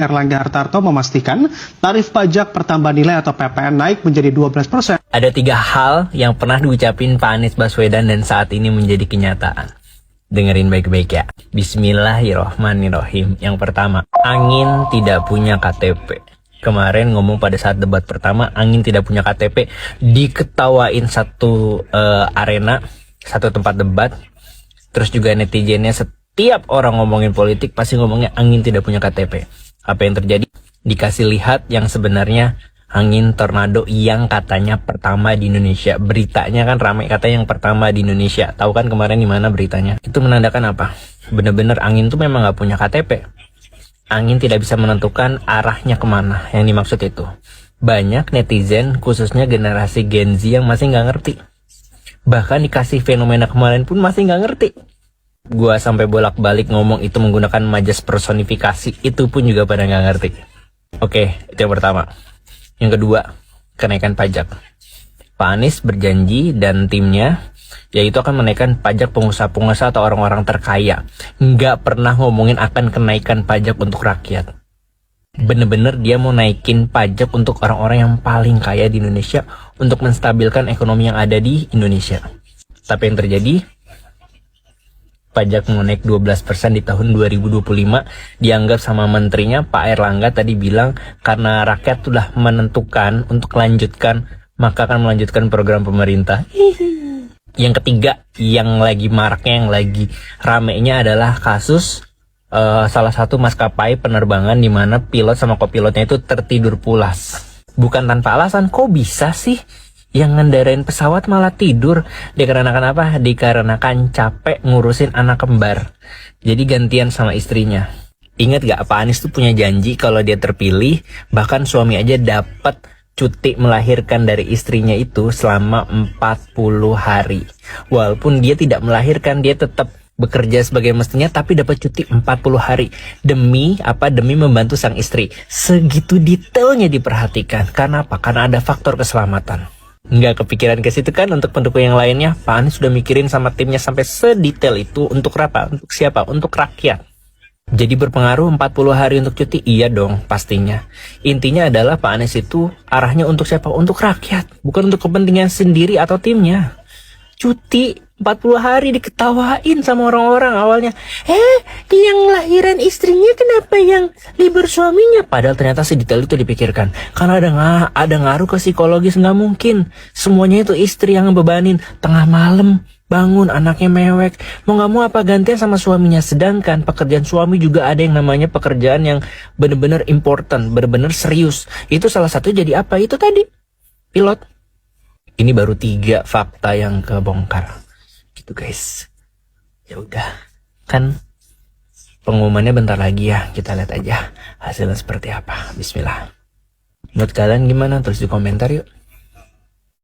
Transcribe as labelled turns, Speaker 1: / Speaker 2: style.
Speaker 1: Erlangga Hartarto memastikan tarif pajak pertambahan nilai atau PPN naik menjadi 12%.
Speaker 2: Ada 3 hal yang pernah diucapin Pak Anies Baswedan dan saat ini menjadi kenyataan. Dengerin baik-baik ya. Bismillahirrohmanirrohim. Yang pertama, Angin tidak punya KTP. Kemarin ngomong pada saat debat pertama, Angin tidak punya KTP. Diketawain satu arena, satu tempat debat. Terus juga netizennya setiap orang ngomongin politik pasti ngomongnya Angin tidak punya KTP. Apa yang terjadi? Dikasih lihat yang sebenarnya angin tornado yang katanya pertama di Indonesia. Beritanya kan ramai katanya yang pertama di Indonesia. Tahu kan kemarin di mana beritanya? Itu menandakan apa? Bener-bener angin tuh memang nggak punya KTP. Angin tidak bisa menentukan arahnya kemana. Yang dimaksud itu banyak netizen khususnya generasi Gen Z yang masih nggak ngerti. Bahkan dikasih fenomena kemarin pun masih nggak ngerti. Gua sampai bolak-balik ngomong itu menggunakan majas personifikasi, itu pun juga pada nggak ngerti. Oke, itu yang pertama. Yang kedua, kenaikan pajak. Pak Anies berjanji dan timnya yaitu akan menaikkan pajak pengusaha-pengusaha atau orang-orang terkaya. Nggak pernah ngomongin akan kenaikan pajak untuk rakyat. Bener-bener dia mau naikin pajak untuk orang-orang yang paling kaya di Indonesia untuk menstabilkan ekonomi yang ada di Indonesia. Tapi yang terjadi, pajak mau naik 12% di tahun 2025 dianggap sama menterinya Pak Erlangga tadi bilang karena rakyat sudah menentukan untuk melanjutkan maka akan melanjutkan program pemerintah. Yang ketiga yang lagi maraknya, yang lagi ramenya adalah kasus salah satu maskapai penerbangan di mana pilot sama kopilotnya itu tertidur pulas. Bukan tanpa alasan, kok bisa sih yang ngendarain pesawat malah tidur? Dikarenakan apa? Dikarenakan capek ngurusin anak kembar. Jadi gantian sama istrinya. Ingat gak, Pak Anies tuh punya janji kalau dia terpilih, bahkan suami aja dapat cuti melahirkan dari istrinya itu selama 40 hari. Walaupun dia tidak melahirkan, dia tetap bekerja sebagai mestinya tapi dapat cuti 40 hari. Demi apa? Demi membantu sang istri. Segitu detailnya diperhatikan. Karena apa? Karena ada faktor keselamatan. Nggak kepikiran ke situ kan untuk pendukung yang lainnya? Pak Anies sudah mikirin sama timnya sampai sedetail itu. Untuk apa? Untuk siapa? Untuk rakyat. Jadi berpengaruh 40 hari untuk cuti? Iya dong, pastinya. Intinya adalah Pak Anies itu arahnya untuk siapa? Untuk rakyat. Bukan untuk kepentingan sendiri atau timnya. Cuti 40 hari diketawain sama orang-orang awalnya. Yang lahiran istrinya kenapa yang libur suaminya? Padahal ternyata sedetail itu dipikirkan. Karena ada ngaruh ke psikologis, nggak mungkin. Semuanya itu istri yang ngebebanin. Tengah malam bangun anaknya mewek. Mau nggak mau apa gantian sama suaminya. Sedangkan pekerjaan suami juga ada yang namanya pekerjaan yang benar-benar important, benar-benar serius. Itu salah satu jadi apa? Itu tadi pilot. Ini baru 3 fakta yang kebongkar. Gitu guys. Ya udah, kan pengumumannya bentar lagi ya. Kita lihat aja hasilnya seperti apa. Bismillah. Menurut kalian gimana? Tulis di komentar yuk.